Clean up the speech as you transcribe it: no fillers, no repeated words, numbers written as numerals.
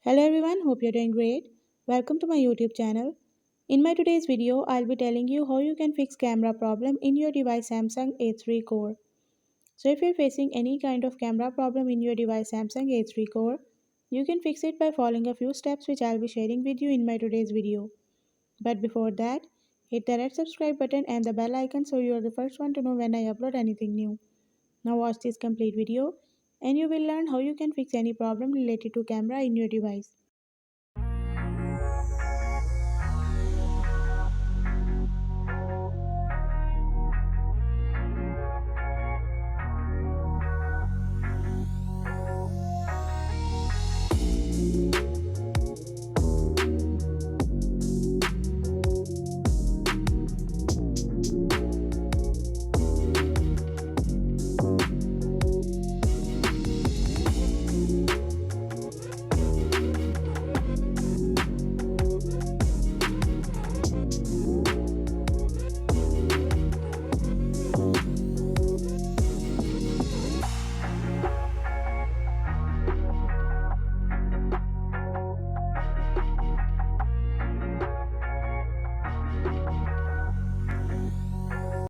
Hello everyone, hope you're doing great. Welcome to my YouTube channel. In my today's video, I'll be telling you how you can fix camera problem in your device Samsung A3 Core. So if you're facing any kind of camera problem in your device Samsung A3 Core, you can fix it by following a few steps which I'll be sharing with you in my today's video. But before that, hit the red subscribe button and the bell icon so you're the first one to know when I upload anything new. Now watch this complete video and you will learn how you can fix any problem related to camera in your device.